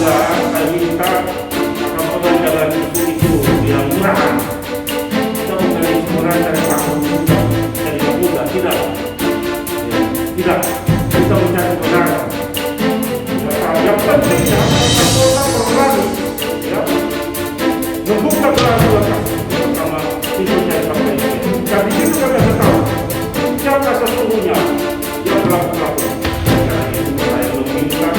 juga saya minta Kapolda jalan isu yang murahan. Kita bukan isu murahan dari tahun dari Kapolda, tidak. Ya, tidak. Kita mencari kebenaran. Ya, yang pentingnya Kapolda berani, ya, membuka keraguan bersama tim pencari fakta ini. Dan di situ kami harus tahu siapa sesungguhnya yang pelaku-pelaku. Karena itu saya meminta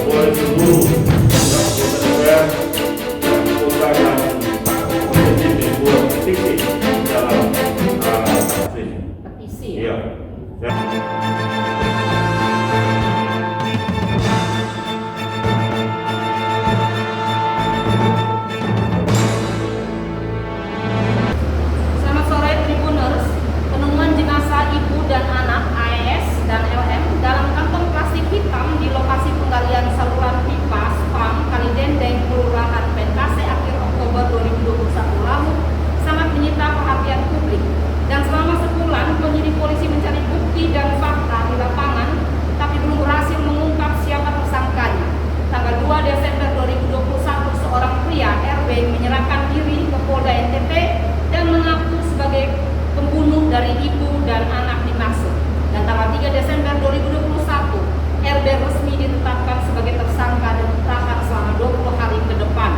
boleh seluruh anggota DPR dan anggota yang kompeten membuat petisi dalam kasus ini. Petisi. Iya. Selamat sore Tribuners. Penemuan jenazah ibu dan anak AES dan LM dalam kantong plastik hitam di lokasi penggalian saluran pipa spam Kalidendeng, Kelurahan Penkase akhir Oktober 2021 lalu sangat menyita perhatian publik. Dan selama sebulan penyidik polisi mencari bukti dan fakta di lapangan, tapi belum berhasil mengungkap siapa tersangkanya. Tanggal 2 Desember 2021 seorang pria RB menyerahkan diri ke Polda NTT dan mengaku sebagai pembunuh dari ibu dan anak dimaksud. Dan tanggal 3 Desember 2021, RB resmi ditetapkan sebagai tersangka dan ditahan selama 20 hari ke depan.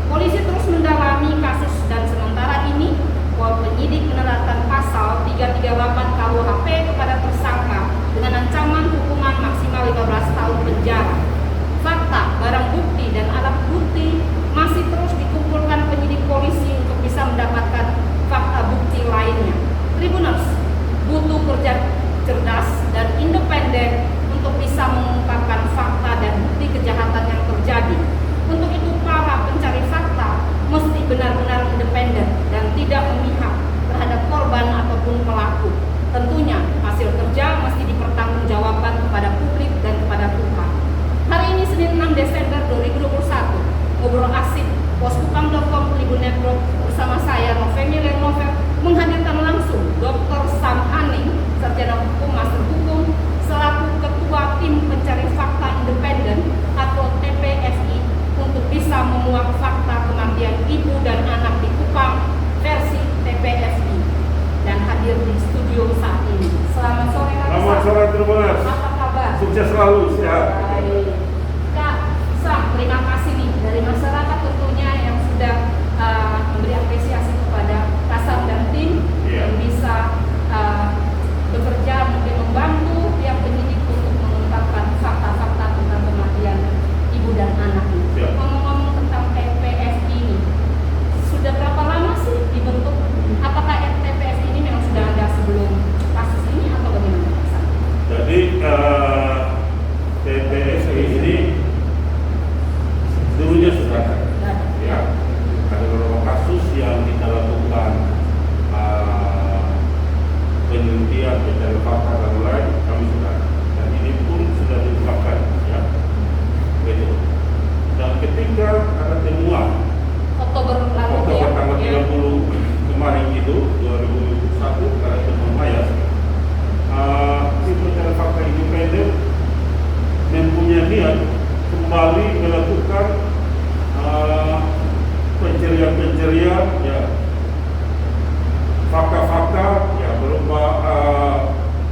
Polisi terus mendalami kasus dan sementara ini penyidik menerapkan pasal 338 KUHP kepada tersangka dengan ancaman hukuman maksimal 15 tahun penjara. Fakta, barang bukti, dan alat bukti masih terus dikumpulkan penyidik polisi untuk bisa mendapatkan fakta bukti lainnya. Tribuners butuh kerja cerdas dan independen untuk bisa mengungkapkan fakta dan bukti kejahatan yang terjadi. Untuk itu para pencari fakta mesti benar-benar independen dan tidak memihak terhadap korban ataupun pelaku. Tentunya hasil kerja mesti dipertanggungjawabkan kepada publik dan kepada Tuhan. Hari ini Senin 6 Desember 2021, ngobrol asik poskupam.com Tribun Network bersama saya Novemi Lernovel menghadirkan langsung Dr. Sam Haning, sarjana hukum, master hukum, selaku ketua tim pencari fakta independen atau TPFI untuk bisa memuak fakta kematian ibu dan anak di Kupang versi TPFI dan hadir di studio saat ini. Selamat sore Kak. Selamat sore Tribuners. Apa kabar? Sukses selalu, sehat. Baik. Kak Sam, terima kasih nih dari masyarakat tentunya yang sudah memberi apresiasi kepada Kasam dan tim yang bisa bekerja mungkin membantu pihak penyidik untuk mengungkapkan fakta-fakta tentang kematian ibu dan anak ini. Ngomong-ngomong tentang TPFI ini, sudah berapa lama sih dibentuk? Apakah TPFI ini memang sudah ada sebelum kasus ini atau bagaimana? Jadi TPFI ini dulunya sudah ada. Ya, ada beberapa kasus yang kita lakukan penelitian mencari fakta dan lain kami sudah, dan ini pun sudah diungkapkan, ya, begitu. Dan ketika ada temuan Oktober lalu Oktober tanggal 30 kemarin itu 2021 karena temuan mayat, tim pencari fakta independen mempunyai niat kembali melakukan pencarian, ya, fakta-fakta, ya, berupa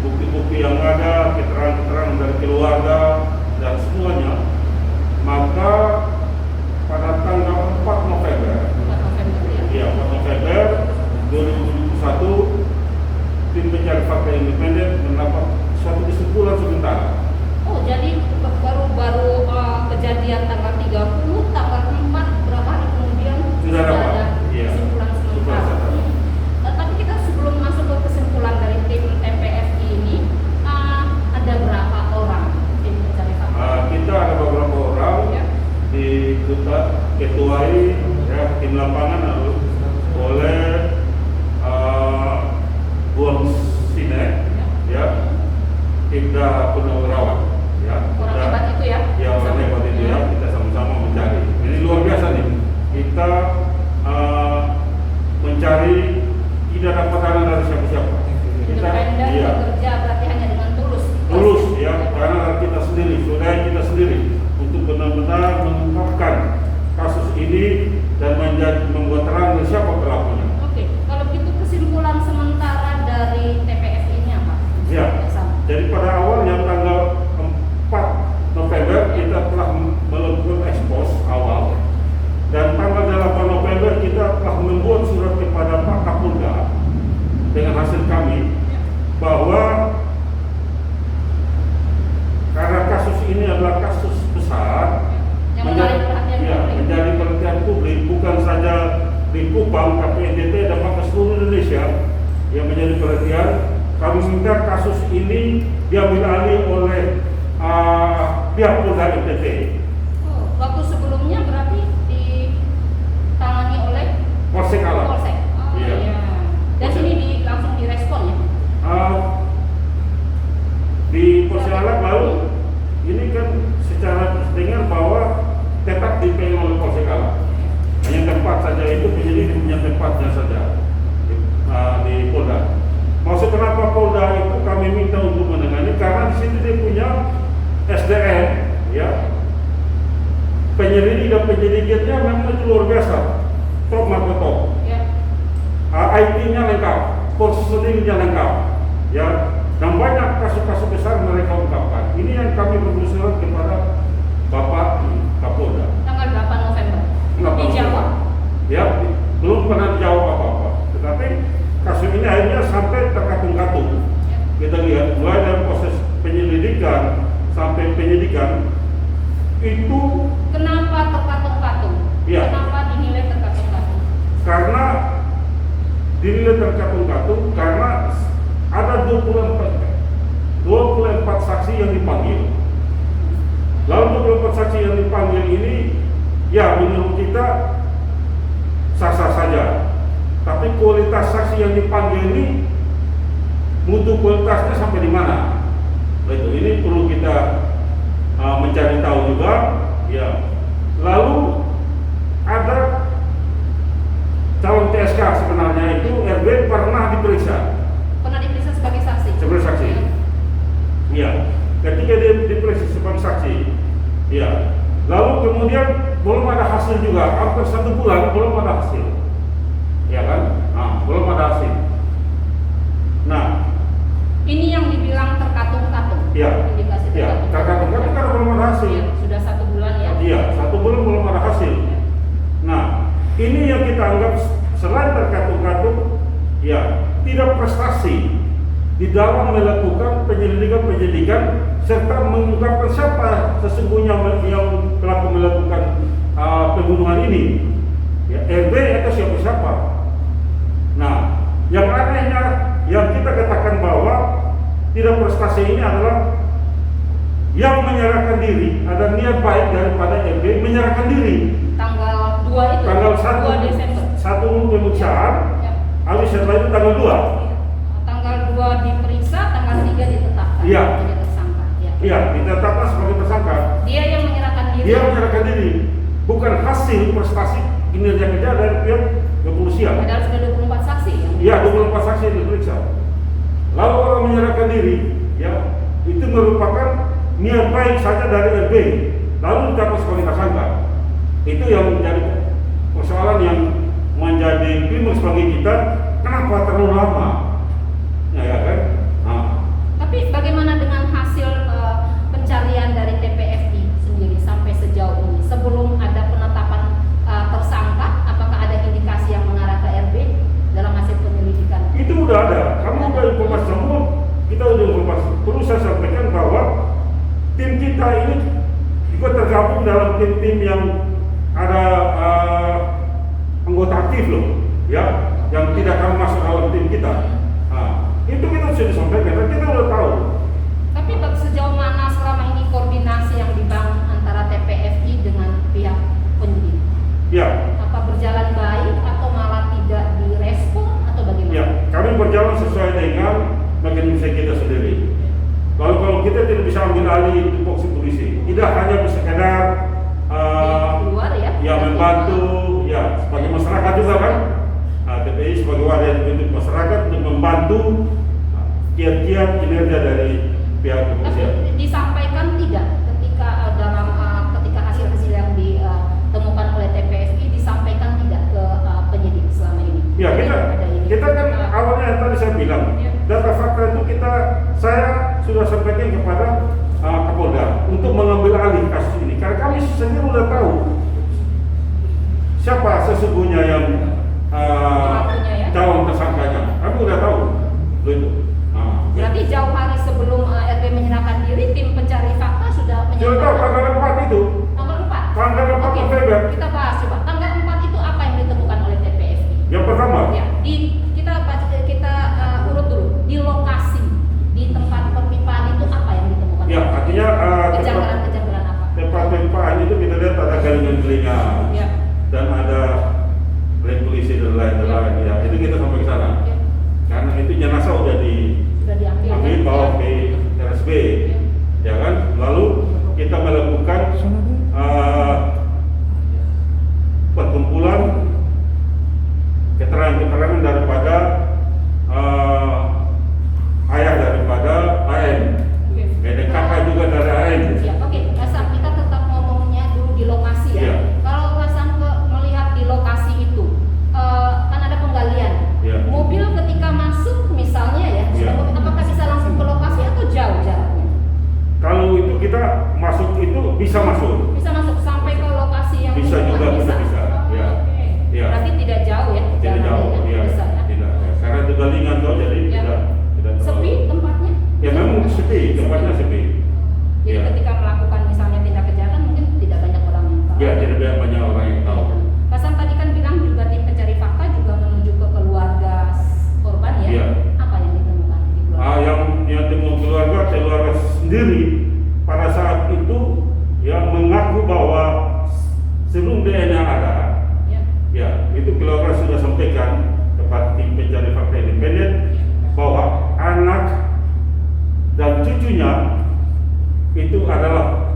bukti-bukti yang ada, keterangan-keterangan dari keluarga dan semuanya. Maka pada tanggal 4 November, ya, 4 November 2021, tim pencari fakta independen mendapat suatu kesimpulan sementara. Oh, jadi baru kejadian tanggal 30, tanggal 4, berapa hari kemudian Sudah dapat, ada iya, kesimpulan sementara. Tapi kita sebelum masuk ke kesimpulan dari tim TPFI ini, ada berapa orang tim pencari fakta? Kita ada beberapa orang, Ya. diketuai, ya, tim lapangan oleh Buang Sinek, ya, Ibda Punawirawan, ya, Orang hebat itu ya? ya, orang hebat itu, ya, kita sama-sama mencari. Ini luar biasa nih, kita mencari tidak dapat dana dari siapa-siapa. Kita, Independen, iya, bekerja berarti hanya dengan tulus. tulus, ya, karena kita sendiri, saudara kita sendiri, untuk benar-benar di Kupang, tapi NTT dampak ke seluruh Indonesia yang menjadi perhatian. Kami minta kasus ini diambil alih oleh pihak Polda NTT. Oh, waktu sebelumnya berarti ditangani oleh Polsek Alat. Polsek. Oh, Iya. iya. Dan Polsek. ini langsung direspon ya? Di Polsek Alat lalu ini kan secara dengar bahwa tetap dipegang oleh Polsek Alat. Hanya tempat saja itu penyidik punya tempatnya saja di Polda. Maksud kenapa Polda itu kami minta untuk menangani karena di situ dia punya SDM, ya, penyelidik dan penyelidiknya memang itu luar biasa, top market top. Ya. IT-nya lengkap, positioning-nya lengkap, ya, dan banyak kasus-kasus besar mereka ungkapkan. Ini yang kami berusaha kepada Bapak Kapolda. Tanggal 8 November. Nggak Dijawab. Ya, belum pernah dijawab apa-apa. Tetapi kasus ini akhirnya sampai terkatung-katung. Ya. Kita lihat mulai dari proses penyelidikan sampai penyidikan itu Kenapa terkatung-katung? Ya. Kenapa dinilai terkatung-katung? karena dinilai terkatung-katung karena ada 24 saksi yang dipanggil. Lalu 24 saksi yang dipanggil ini, ya menurut kita sah-sah saja. Tapi kualitas saksi yang dipanggil ini, mutu kualitasnya sampai di mana? Itu ini perlu kita mencari tahu juga. Ya. Lalu ada calon TSK sebenarnya itu RB pernah diperiksa. Pernah diperiksa sebagai saksi? Sebagai saksi. Ya. Ketika dia diperiksa sebagai saksi, ya. Lalu kemudian belum ada hasil juga. Hampir 1 bulan belum ada hasil. Ya kan? Belum ada hasil. Nah, ini yang dibilang terkatung-katung. ya, Indikasi ya, terkatung-katung karena belum ada hasil. Ya, sudah 1 bulan ya. Iya, 1 bulan belum ada hasil. Nah, ini yang kita anggap selain terkatung-katung, ya, tidak prestasi di dalam melakukan penyelidikan serta mengungkapkan siapa sesungguhnya yang pelaku melakukan pembunuhan ini. Ya, RB atau siapa-siapa. Nah, yang anehnya yang kita katakan bahwa tidak prestasi ini adalah yang menyerahkan diri, ada niat baik daripada RB menyerahkan diri. Tanggal 2 itu. Tanggal 2 Desember. 1 pemeriksaan, Ya. habis setelah itu tanggal 2. Tanggal 2 diperiksa, tanggal 3 ditetapkan Iya. menjadi tersangka. Ya. Iya, ditetapkan sebagai tersangka. Dia yang menyerahkan diri. Dia menyerahkan diri, bukan hasil prestasi kinerja kerja dari pihak kepolisian. Padahal sudah 24 saksi ya. Iya, 24 saksi yang diperiksa. Lalu orang menyerahkan diri, ya, itu merupakan niat baik saja dari RB, lalu ditetapkan sebagai tersangka. Itu yang menjadi persoalan yang menjadi klimaks bagi kita. Kenapa terlalu lama? Ya kan? Tapi bagaimana dengan hasil pencarian dari TPFI sendiri sampai sejauh ini? Sebelum ada penetapan tersangka, apakah ada indikasi yang mengarah ke RB dalam hasil penyelidikan? Itu udah ada. Kamu udah informasi semua. Kita udah informasi. Perlu saya sampaikan bahwa tim kita ini juga tergabung dalam tim-tim yang ada anggota aktif loh, ya, yang tidak akan masuk dalam tim kita. Itu kita sudah sampaikan dan kita udah tahu. Tapi sejauh mana selama ini koordinasi yang dibangun antara TPFI dengan pihak penyidik? Ya, Apa berjalan baik atau malah tidak direspon atau bagaimana? ya, kami berjalan sesuai dengan mekanisme kita sendiri. Kalau kita tidak bisa ambil alih tupoksi polisi, tidak hanya sekedar Keluar ya? membantu, ya, sebagai masyarakat juga kan. TPI sebagai wadah bentuk masyarakat untuk membantu kiat-kiat kinerja dari pihak kepolisian. Tapi disampaikan tidak ketika ketika hasil-hasil yang ditemukan oleh TPFI disampaikan tidak ke penyidik selama ini? Ya, Ada ini. kita kan awalnya yang tadi saya bilang, Ya. data fakta itu saya sudah sampaikan kepada Kapolda untuk mengambil alih kasus ini. Karena kami sendiri sudah tahu siapa sesungguhnya yang Pelakunya ya? calon tersangkanya. Kami sudah tahu itu. Berarti jauh hari sebelum RB menyerahkan diri, tim pencari fakta sudah Sudah tahu tanggal 4 itu. Tanggal 4? Tanggal 4 Oke, November. kita bahas coba. Tanggal 4 itu apa yang ditemukan oleh TPFI? pertama. Ya, kita urut dulu di lokasi di tempat perpipaan itu apa yang ditemukan? Ya, artinya kejanggalan apa? tempat perpipaan itu kita lihat ada galingan-galingan Ya. dan ada rem polisi dan lain-lain. Ya, itu kita sampai ke sana. Ya. Karena itu jenazah sudah diambil ambil ya? bawa Ya. ke RSB, Ya. ya kan? Lalu kita melakukan perkumpulan keterangan-keterangan daripada ayah daripada AN, dan kakak juga dari AN. Ya, oke. Kasam, kita tetap ngomongnya dulu di lokasi ya. Iya. Kalau Kasam melihat di lokasi itu, kan ada penggalian. Iya. Mobil ketika masuk misalnya ya, Iya. apakah bisa langsung ke lokasi atau jauh jaraknya? Kalau itu kita masuk itu bisa masuk. Bisa masuk sampai ke lokasi yang Bisa juga, bisa. Oh, Ya. oke. Ya. Berarti tidak jauh ya? Tidak jalannya jauh, ya? ya. Bisa ya? Tidak. Ya. Karena itu galingan tuh, jadi Ya. tidak terlalu. Sepi tempatnya? Ya memang sepi, tempatnya sepi. Jadi Ya. ketika melakukan misalnya tindak kejahatan mungkin tidak banyak orang yang tahu. Ya, tidak banyak orang yang tahu. Kasam tadi kan bilang juga tim pencari fakta juga menuju ke keluarga korban ya. Iya. Apa yang ditemukan di keluarga? Yang temu keluarga sendiri pada saat itu yang mengaku bahwa sebelum DNA ada, Ya. ya itu keluarga sudah sampaikan kepada tim pencari fakta independen bahwa anak dan cucunya itu adalah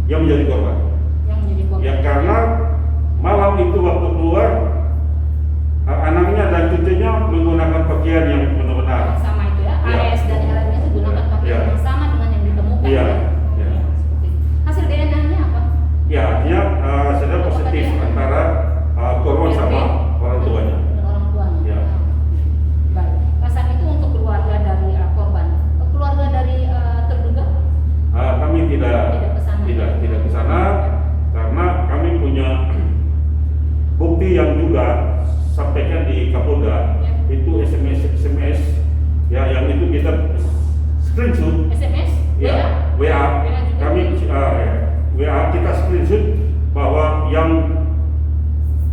yang menjadi korban. Yang menjadi korban. Ya karena malam itu waktu keluar anaknya dan cucunya menggunakan pakaian yang benar-benar. Yang sama itu ya. Ya. AS dan LM itu gunakan pakaian Ya. yang sama dengan yang ditemukan. Iya. Ya. Ya. Seperti itu. Hasil DNA-nya apa? Ya artinya sudah positif antara korban sama orang tuanya. Dengan orang tuanya. Ya. Baik. Kasam itu untuk keluarga dari korban. Keluarga dari terduga? Kami tidak Tidak ke sana. ke sana karena kami punya bukti yang juga sampaikan di Kapolda. Ya. Itu SMS ya yang itu kita screenshot. SMS? Ya, WA. WA juga. Kami WA kita screenshot bahwa yang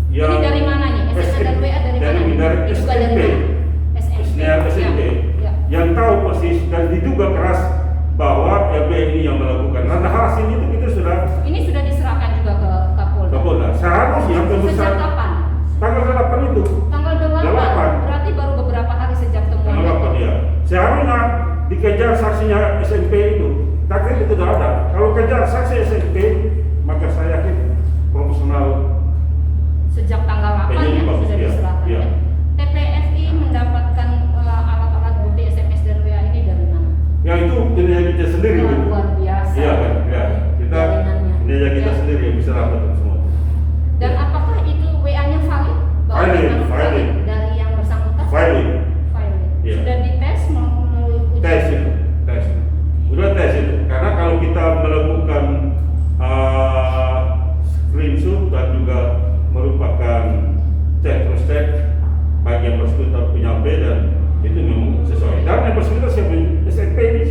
Ini dari mana nih? SMS dan WA dari mana? Dari Itu juga dari SMP. mana? SMP. SMP. Ya. Yang tahu persis dan diduga keras bahwa LB ini yang melakukan. Nah, hasil itu kita sudah Ini sudah diserahkan juga ke Kapolda. Kapolda. Seharusnya Sejak pemeriksaan kapan? tanggal 8 itu. Tanggal 8. 8. Berarti baru beberapa hari sejak temuan. Tanggal 8 ya. Seharusnya dikejar saksinya SMP itu. Tapi itu tidak ada. Kalau kejar saksi SMP, maka saya yakin profesional. Sejak tanggal 8 Jadi ya bagus, sudah ya. diserahkan. Ya. Ya. TPFI mendapatkan alat-alat bukti SMS dan WA ini dari mana? Ya itu kinerja kita sendiri. Wah, gitu. luar biasa. Iya kan, ya. Kita Jaringannya. kinerja kita Ya. sendiri yang bisa dapat itu semua. Dan apakah itu WA-nya valid? Bahwa Valid, memang valid. dari yang bersangkutan? Valid. Valid. Ya. Sudah dites melalui uji? Tes itu, tes. Udah tes itu. Karena kalau kita melakukan screenshot dan juga merupakan cek baik yang bersangkutan punya B dan itu memang sesuai. Dan yang bersangkutan siap SMP ini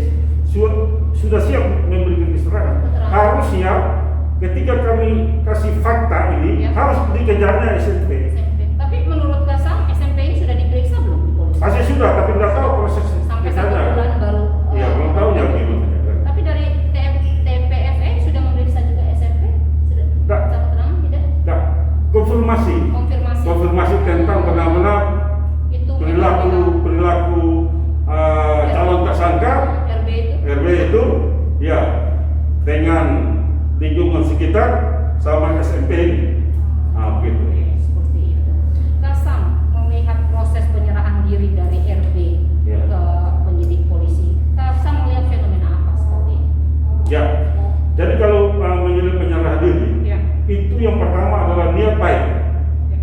sudah siap memberikan keterangan. Harusnya ketika kami kasih fakta ini Ya. harus dikejarnya SMP. SMP. Tapi menurut Kasam, SMP ini sudah diperiksa belum di polisi? Pasti sudah, tapi tidak tahu proses Sampai 1 kejarnya. bulan baru. Iya, belum tahu ya gimana. Tapi dari TPFE sudah memeriksa juga SMP? Sudah? Tidak. Minta keterangan tidak? Nah, konfirmasi Konfirmasi tentang benar-benar itu perilaku calon tersangka RB itu ya dengan lingkungan sekitar sama SMP ini. Nah, begitu. seperti itu. Kasam melihat proses penyerahan diri dari RB Ya. ke penyidik polisi. Kasam melihat fenomena apa seperti ini? Ya. Jadi kalau menyerah diri Ya. itu yang pertama adalah niat baik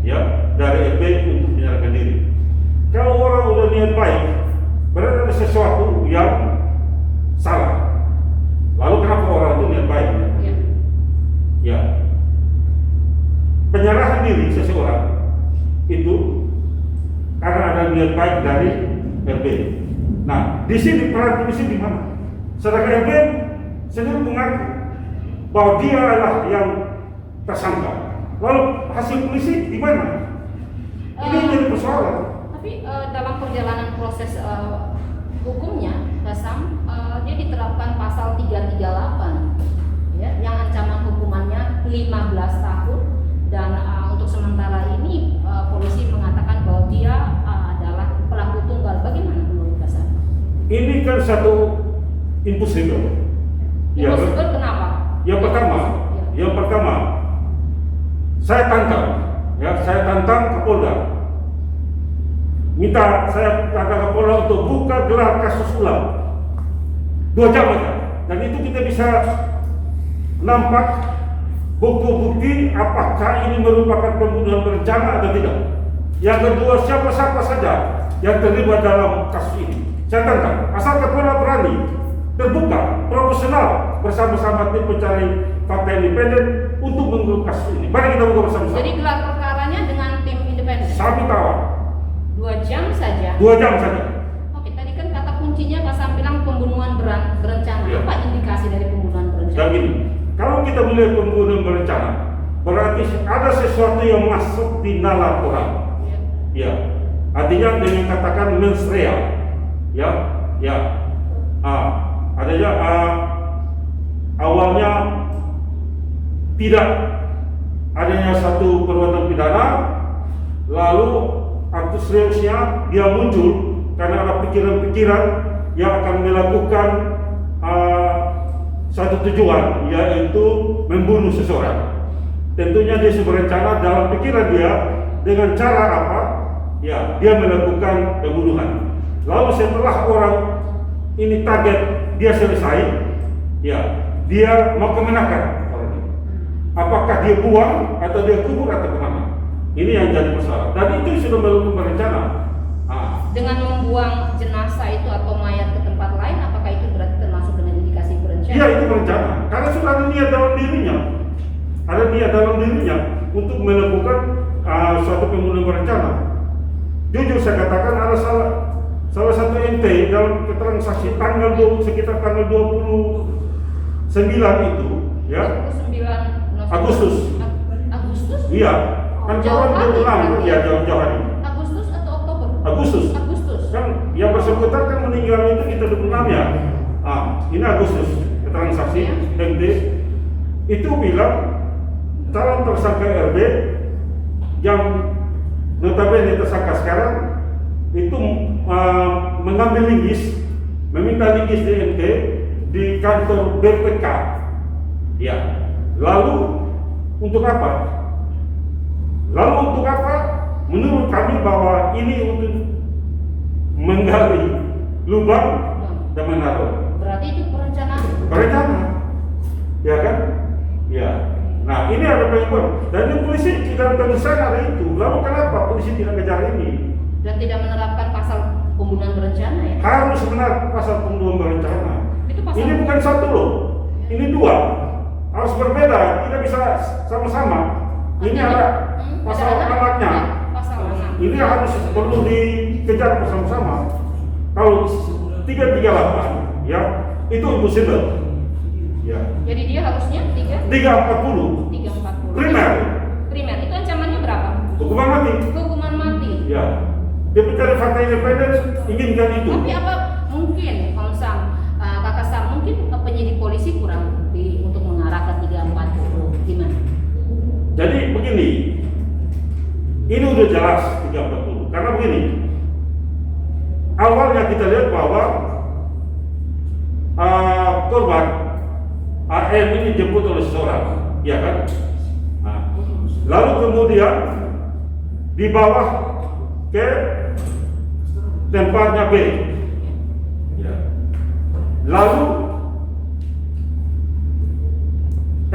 ya dari RB untuk menyerahkan diri. Kalau orang udah niat baik, berarti ada sesuatu yang salah. Lalu kenapa orang itu niat baik? Ya. Ya, penyerahan diri seseorang itu karena ada niat baik dari RB. Nah, di sini peran polisi di mana? Sedangkan RB sendiri mengaku bahwa dia adalah yang tersangka. Lalu hasil polisi di mana? Ini jadi persoalan. Tapi dalam perjalanan proses hukumnya, Basam, dia diterapkan pasal 338 ya, yang ancaman hukumannya 15 tahun dan untuk sementara ini polisi mengatakan bahwa dia adalah pelaku tunggal. Bagaimana menurut Basam? Ini kan satu impossible. Impossible kenapa? Yang pertama, saya tantang Kapolda. Saya tantang Kapolda untuk buka gelar kasus ulang 2 jam aja. Dan itu kita bisa nampak bukti-bukti apakah ini merupakan pembunuhan berencana atau tidak. Yang kedua, siapa-siapa saja yang terlibat dalam kasus ini saya tantang. Asal Kapolda berani, terbuka, profesional, bersama-sama tim pencari fakta independen untuk mengungkap kasus ini. Mari kita buka bersama-sama. Jadi gelar perkaranya dengan tim independen. Kami tawar 2 jam saja. 2 jam saja. Oke, tadi kan kata kuncinya Basam bilang pembunuhan berencana. Ya. Apa indikasi dari pembunuhan berencana? Dan gini, kalau kita melihat pembunuhan berencana, berarti ada sesuatu yang masuk di nalar orang. Ya, artinya dengan katakan mens rea. Adanya awalnya tidak adanya satu perbuatan pidana, lalu aktus reusnya dia muncul karena ada pikiran-pikiran yang akan melakukan satu tujuan, yaitu membunuh seseorang. Tentunya dia berencana dalam pikiran dia dengan cara apa? Ya, dia melakukan pembunuhan. Lalu setelah orang ini target dia selesai, ya, dia mau kemenakan orang ini. Apakah dia buang atau dia kubur atau kemana? Ini yang jadi persoalan. Dan itu sudah melakukan berencana. Dengan membuang jenazah itu atau mayat ke tempat lain, apakah itu berarti termasuk dengan indikasi berencana? Iya, itu berencana. Karena sudah ada niat dalam dirinya. Ada niat dalam dirinya untuk melakukan suatu pembunuhan berencana. Jujur saya katakan ada salah satu ente dalam keterangan saksi sekitar tanggal 29 itu, ya. 29 Agustus. Agustus? Iya. Kan Jauh kawan hari, ya jauh hari. Agustus atau Oktober? Agustus. Kan Yang bersangkutan kan meninggal itu kita 26 ya. Ini Agustus. Keterangan saksi MT itu bilang calon tersangka RB yang notabene tersangka sekarang itu mengambil linggis, meminta linggis di MT di kantor BPK. Ya. Lalu untuk apa? Menurut kami bahwa ini untuk menggali lubang dan menaruh. Berarti itu perencanaan. Berencana, ya kan? Ya. Nah, ini ada penyebab. Dan di polisi tidak pemeriksaan ada itu. Lalu kenapa polisi tidak kejar ini? Dan tidak menerapkan pasal pembunuhan berencana ya? Harus benar pasal pembunuhan berencana. Itu pasal Ini bukan satu loh. Ini 2. Harus berbeda. Tidak bisa sama-sama. Ini ada pasal anaknya. Pasal anak. Ini harus perlu dikejar bersama-sama. Kalau 338 ya itu impossible. Ya. Jadi dia harusnya 340. 340. Primer itu ancamannya berapa? hukuman mati. Hukuman mati. Ya. Dia pencari fakta independen inginkan itu. Tapi apa mungkin Om Sam, Kakak Sam, mungkin penyidik polisi kurang bukti untuk mengarah ke 340 gimana? Jadi begini, ini udah jelas 340 karena begini. Awalnya kita lihat bahwa korban AM ini dijemput oleh seseorang, ya kan? Lalu kemudian dibawa ke tempatnya B. Ya. Lalu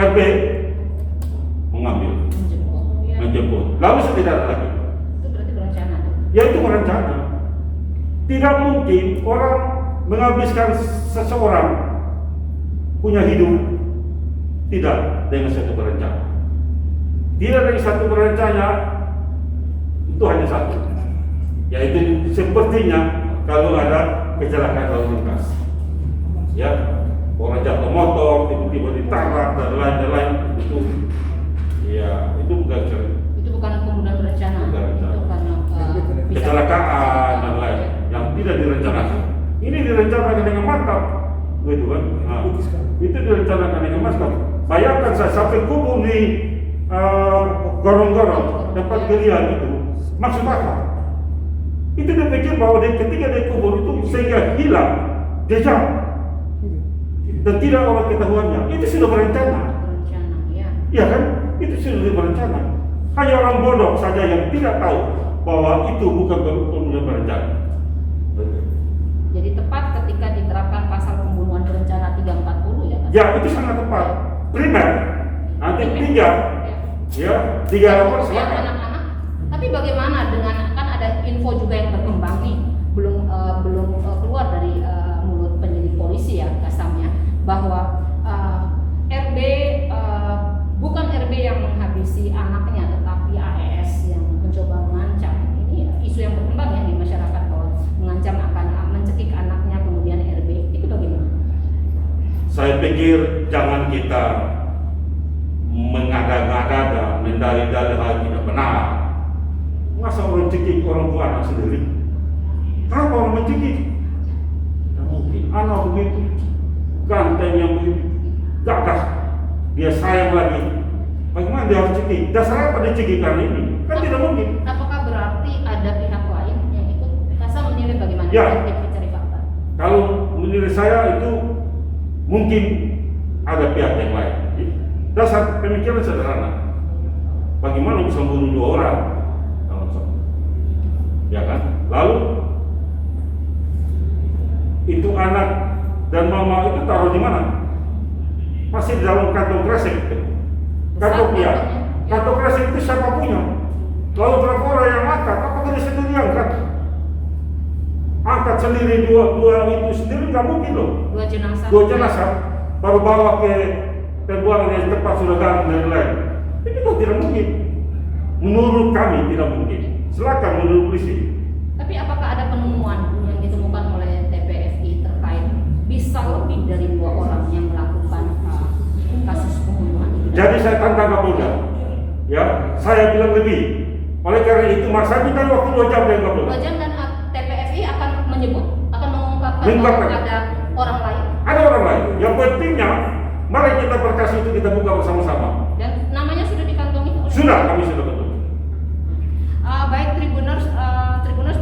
RB mengambil, menjemput. Lalu tidak ada lagi. Itu berarti berencana tuh. Ya itu berencana. Tidak mungkin orang menghabiskan seseorang punya hidup tidak dengan satu berencana. Tidak dari satu berencana itu hanya satu, yaitu sepertinya kalau ada kecelakaan lalu lintas, ya orang jatuh motor tiba-tiba ditabrak dan lain-lain itu, ya itu bukan Itu bukan pembunuhan berencana. Bukan berencana. Itu karena begitu kan? Nah, itu direncanakan di Kemaskan. Bayangkan saya sampai kubur di gorong-gorong tempat gelian itu, maksud apa? Itu dia pikir bahwa ketika dia kubur itu sehingga hilang jejak dan tidak orang ketahuannya. Itu sudah berencana. Iya kan? Itu sudah berencana. Hanya orang bodoh saja yang tidak tahu bahwa itu bukan berencana. Jadi tepat ketika diterapkan pasal pembunuhan berencana 340 ya Pak? Ya, itu sangat tepat. Primer, nanti tiga lapor silakan. Anak-anak. Tapi bagaimana dengan, kan ada info juga yang berkembang nih, belum keluar dari mulut penyidik polisi ya kasamnya, bahwa RB bukan RB yang menghabisi anaknya, tetapi AES yang mencoba mengancam. Ini isu yang berkembang ya di masyarakat bahwa mengancam akan mencekik anaknya, kemudian RB. Itu bagaimana? Saya pikir jangan kita mengada-ngada, mendalih-dalih hal tidak benar. Masa orang cekik orang tua anak sendiri? Kenapa orang mencekik? Tidak mungkin. Anak begitu, ganteng yang begitu, gagah, dia sayang lagi. Bagaimana dia harus cekik? Dasar apa dia cekikan ini? Kan tidak mungkin. Apakah berarti ada pihak lain yang ikut? Kasam menilai bagaimana? Ya. Tim pencari fakta. Kalau menurut saya itu mungkin ada pihak yang lain. Dasar pemikiran sederhana. Bagaimana bisa membunuh 2 orang? Ya kan? Lalu itu anak dan mama itu taruh di mana? Masih di dalam kantong kresek. Kantong dia. Kantong kresek itu siapa punya? Lalu berapa orang yang angkat? Apakah dia sendiri angkat? Angkat sendiri dua itu sendiri nggak mungkin loh. 2 jenazah. Baru bawa ke pembuangan yang tepat sudah ganti dan lain. Itu kok tidak mungkin. Menurut kami tidak mungkin. Silakan menurut polisi. Tapi apakah ada penemuan yang ditemukan oleh TPFI terkait bisa lebih dari 2 orang yang melakukan kasus pembunuhan itu? Jadi saya tantang Kapolda. Ya, saya bilang lebih. Oleh karena itu, saya minta waktu 2 jam dengan Kapolda. 2 jam dan TPFI akan menyebut, akan mengungkapkan Mengungkapkan. bahwa ada orang lain. Ada orang lain. Yang pentingnya, mari kita berkas itu kita buka bersama-sama. Dan namanya sudah dikantongi oleh. Sudah, kami sudah betul. Baik Tribuners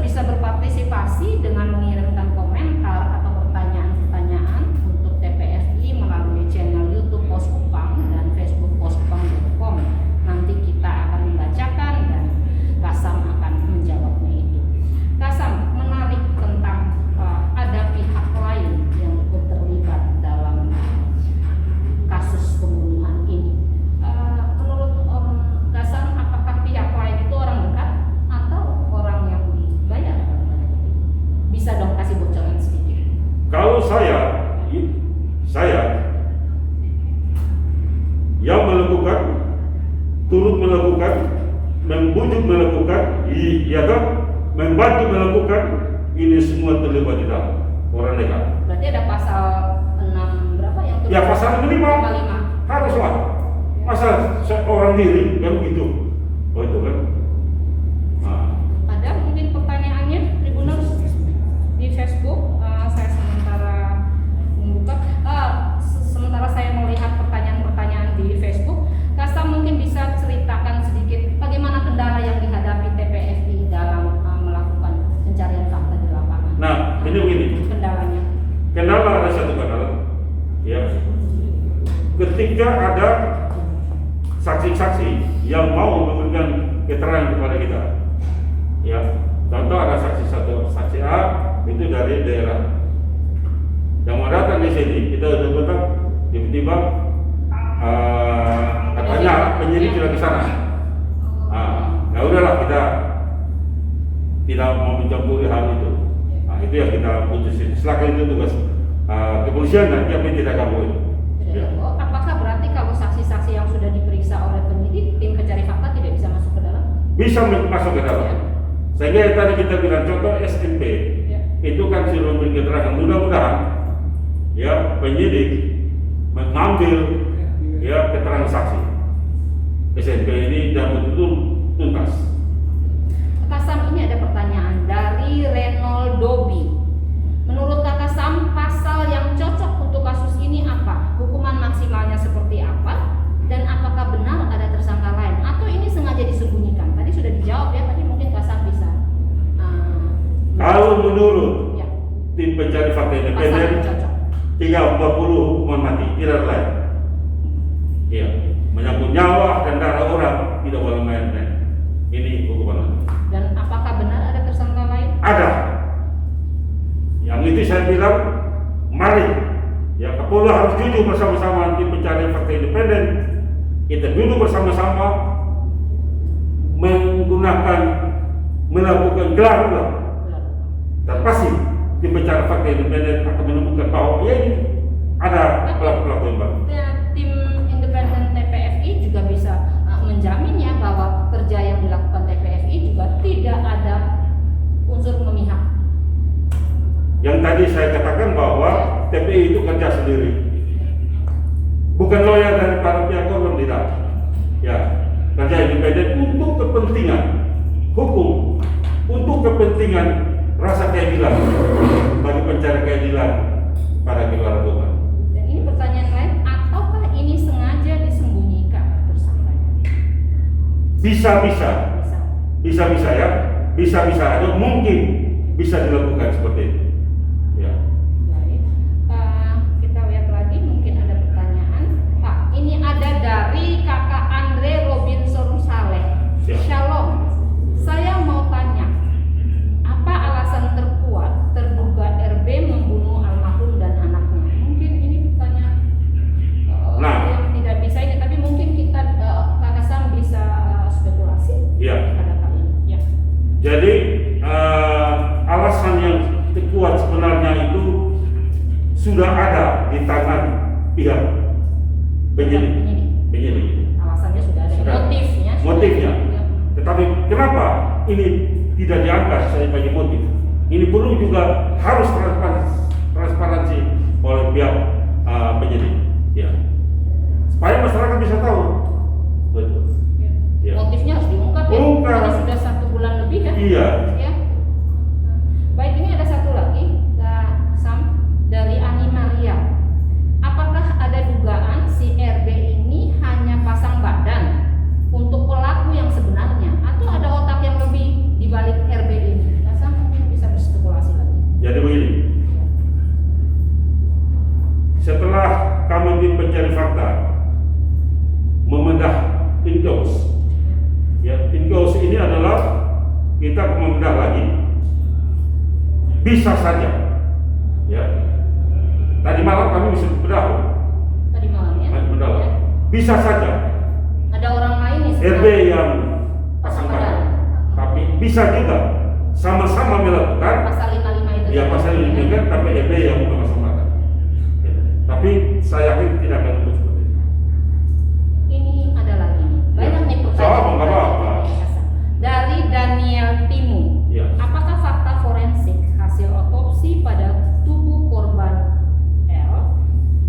bisa berpartisipasi dengan mengirimkan komentar atau pertanyaan-pertanyaan untuk TPFI melalui channel YouTube Poskupang dan Facebook poskupang.com. Nanti kita akan membacakan dan Kasam akan menjawabnya itu. Kasam, menarik tentang ada pihak lain yang ikut terlibat dalam kasus pembunuhan ini. Menurut Kasam, apakah pihak lain itu orang dekat atau orang yang dibayar? Bisa dong kasih bocoran sedikit. Kalau saya yang melakukan, turut melakukan, membujuk melakukan, membantu melakukan, ini semua terlibat di dalam orang dekat. Berarti ada pasal 6 berapa yang Ya pasal 5 5. haruslah. Masa seorang diri kan begitu? Oh itu kan? Nah. Ada mungkin pertanyaannya Tribuners di Facebook. Saya sementara membuka. Sementara saya melihat pertanyaan-pertanyaan di Facebook, Kasam mungkin bisa ceritakan sedikit bagaimana kendala yang dihadapi TPFI dalam melakukan pencarian fakta di lapangan. Nah, ini begini. Kendalanya. Kendala ada satu kendala. Ya. Ketika ada saksi-saksi yang mau memberikan keterangan kepada kita, ya, contoh ada saksi A itu dari daerah yang mau datang di sini, kita udah datang tiba-tiba katanya penyidik sudah ke sana. Ya udahlah, kita tidak mau mencampuri hal itu. Itu yang kita putusin. Silakan, itu tugas kepolisian, nanti apa yang tidak kamu itu. Ya. Apakah berarti kalau saksi-saksi yang sudah diperiksa oleh penyidik, tim pencari fakta tidak bisa masuk ke dalam? Bisa masuk ke dalam. Ya. Sehingga yang tadi kita bilang contoh SMP, Ya. itu kan sudah memberi keterangan. Mudah-mudahan ya penyidik mengambil ya keterangan saksi. SMP ini dan betul tuntas. Kasam, ini ada pertanyaan dari Reynold Dobi. Menurut Kakak Sam, pasal yang cocok untuk hukuman mati, tidak lain. Iya, menyangkut nyawa dan darah orang tidak boleh main-main. Ini hukuman mati. Dan apakah benar ada tersangka lain? Ada. Yang itu saya bilang, mari ya Kapolda harus jujur bersama-sama tim pencarian fakta independen. Kita duduk bersama-sama melakukan gelar ulang. Dan pasti tim pencarian fakta independen akan menemukan bahwa ini ada pelaku-pelaku yang baru. Tim independen TPFI juga bisa menjamin ya bahwa kerja yang dilakukan TPFI juga tidak ada unsur memihak. Yang tadi saya katakan bahwa TPI itu kerja sendiri, bukan lawyer dari para pihak korban, tidak. Ya, kerja independen untuk kepentingan hukum, untuk kepentingan rasa keadilan bagi pencari keadilan para keluarga korban. Dan ini pertanyaan lain, ataukah ini sengaja disembunyikan tersangkanya? Bisa ya, bisa ada, mungkin bisa dilakukan seperti itu. Ya. Baik, kita lihat lagi, mungkin ada pertanyaan. Pak, ini ada dari kakak Andre Robinson Saleh. Ya. Shalom, saya mau tanya, apa alasan terkuat terduga RB membunuh almarhum dan anaknya? Mungkin ini pertanyaan yang tidak bisa ini, tapi mungkin kita Kakak Sam bisa spekulasi pada kali ini. Ya. Jadi alasan yang terkuat sebenarnya itu sudah ada di tangan pihak penyidik. Alasannya sudah ada, motifnya. Ya. Tetapi kenapa ini tidak diangkat sebagai motif? Ini perlu juga harus transparansi oleh pihak penyidik, ya, supaya masyarakat bisa tahu. Betul. Ya. Motifnya harus diungkap ya. Karena sudah 1 bulan lebih kan? Iya. Ya. Baik, ini ada satu lagi, Sam, dari Ani Maria. Apakah ada dugaan si RB ini hanya pasang badan untuk pelaku yang sebenarnya, atau ada otak yang lebih di balik RB ini? Sam mungkin bisa berspekulasi lagi. Jadi begini, setelah kami tim pencari fakta membedah Inkaus, ya, Inkaus ini adalah kita membedah lagi. Bisa saja, ya. Tadi malam kami bisa bedah. Tadi malam ya. Ya. Bisa saja. Ada orang lain nih. RB yang pasang badan, tapi bisa juga sama-sama melakukan. Pasal 55 itu. Ya pasal 55 kan, tapi RB yang bukan pasang badan. Ya. Tapi saya yakin tidak akan seperti itu. Ini ada lagi nih. Banyak nih pertanyaan. Nggak apa-apa. Dari Daniel Timu. Ya. Apakah fakta forensik hasil otopsi pada tubuh korban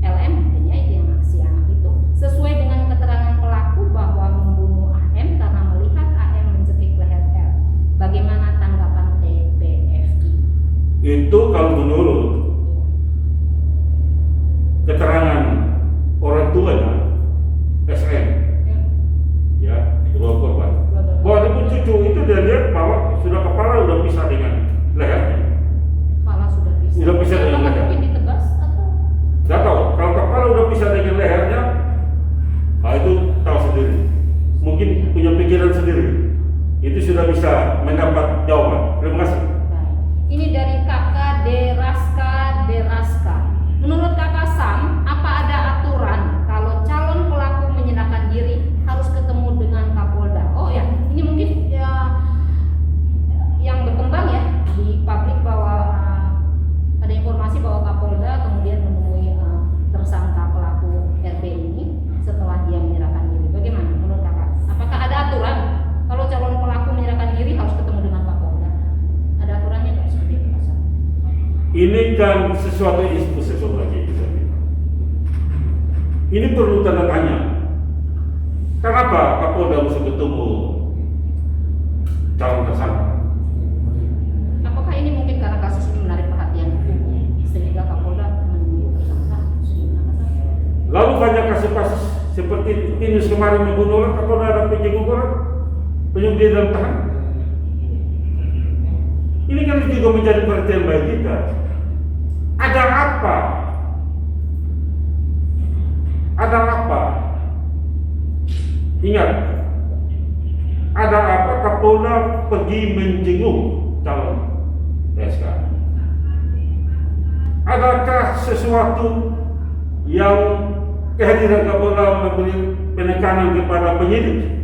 LM, ya itu yang si anak itu, sesuai dengan keterangan pelaku bahwa membunuh AM karena melihat AM mencekik leher L? Bagaimana tanggapan TPFI? Itu kalau menurut keterangan orang tuanya SM, ya, kedua korban, bahwa dia pun cucu itu dia lihat bahwa sudah kepala udah pisah dengan lehernya. Kepala sudah bisa. Sudah bisa dengan leher. Mungkin ditebas atau? Gak tahu. Kalau kepala udah pisah dengan lehernya, nah itu tahu sendiri. Mungkin punya pikiran sendiri. Itu sudah bisa mendapat jawaban. Terima kasih. Baik. Ini dari kakak Deraska. Menurut kakak Sam, apa ada aturan kalau calon pelaku menyerahkan diri harus ketemu dengan Kapolda? Oh ya, ini mungkin ya, yang berkembang ya di publik bahwa ada informasi bahwa Kapolda kemudian menemui tersangka pelaku RB ini setelah dia menyerahkan diri. Bagaimana menurut kakak? Apakah ada aturan kalau calon pelaku menyerahkan diri harus ketemu dengan Kapolda? Ada aturannya nggak seperti itu, Pak Sam? Ini kan sesuatu lagi. Ini perlu tanda tanya. Kenapa Kapolda mesti ketemu calon tersangka? Apakah ini mungkin karena kasus ini menarik perhatian hukum sehingga Kapolda menemui tersangka? Lalu banyak kasus-kasus seperti Pinus kemarin membunuh orang, Kapolda ada penjenguk orang, penjenguk dia dalam tahanan. Ini kan juga menjadi perhatian bagi kita. Ada apa ada apa? Ingat, ada apa Kapolda pergi menjenguk calon PSK? Adakah sesuatu yang kehadiran Kapolda memberi penekanan kepada penyidik?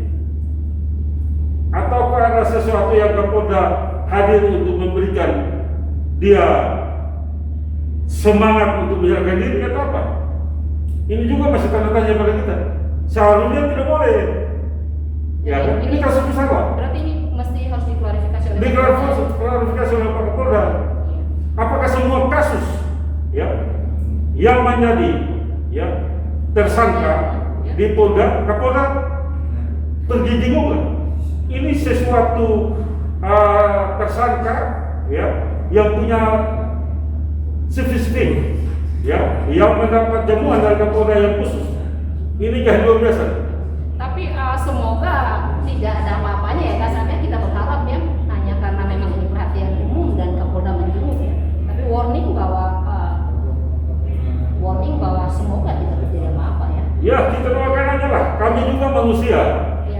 Ataukah ada sesuatu yang Kapolda hadir untuk memberikan dia semangat untuk menjaga diri atau apa? Ini juga masih tanda tanya pada kita. Seharusnya tidak boleh. Ya, ini kasus besar. Berarti ini mesti harus diklarifikasi oleh Diklarifikasi oleh Pak Kapolda. Apakah semua kasus ya yang menjadi ya tersangka di Polda, Kapolda pergi jenguk? Ini sesuatu tersangka ya yang punya spesifik ya yang mendapat jamuan dari Kapolda yang khusus. Ini kan luar biasa. Tapi semoga tidak ada apa-apanya ya, kasarnya kita berharap ya, hanya karena memang ini perhatian umum dan Kapolda menjenguk ya. Tapi warning bahwa semoga tidak terjadi apa-apa ya. Ya, kita doakan aja lah. Kami juga manusia,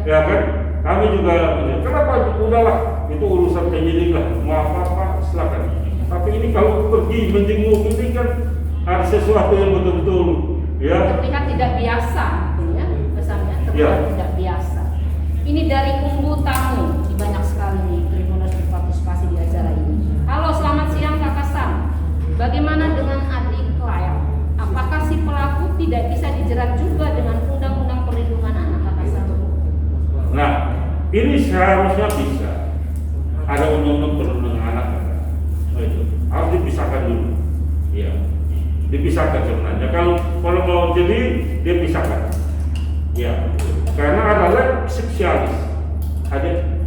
ya kan? Kami juga manusia. Kenapa? Udahlah, itu urusan penyidik lah. Mau apa-apa, silakan. Tapi ini kalau pergi menjenguk ini kan ada sesuatu yang betul-betul ya. Terlihat tidak biasa, ya pesannya terlihat tidak biasa. Ini dari Umbu Tamu, banyak sekali nih Tribuners berpartisipasi di acara ini. Halo, selamat siang Kakak Sam. Bagaimana dengan adik Claire? Apakah si pelaku tidak bisa dijerat juga dengan Undang-Undang Perlindungan Anak, Kakak Sam? Nah, ini seharusnya bisa. Ada Undang-Undang Perlindungan Anak. Itu harus dipisahkan dulu. Ya, dipisahkan sebenarnya. Kalau mau jadi dia pisahkan. Ya, karena adalah seksualis.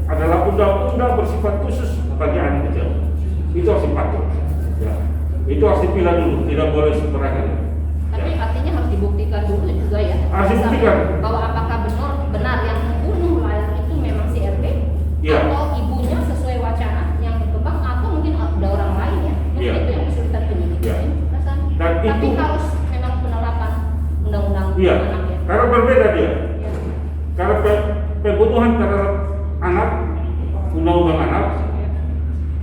Adalah undang-undang bersifat khusus bagi anak kecil. Itu harus dipatuh. Ya, itu harus dipilah dulu. Tidak boleh sembarangan. Tapi artinya harus dibuktikan dulu juga ya. Harus dibuktikan bahwa apakah benar yang membunuh layar itu memang si RB atau ibunya sesuai wacana yang berkembang atau mungkin ada orang lain ya. Mungkin itu yang kesulitan penyidik. Tapi itu harus memang penerapan undang-undang anak ya. Karena berbeda dia. Karena pembunuhan terhadap anak, undang-undang anak,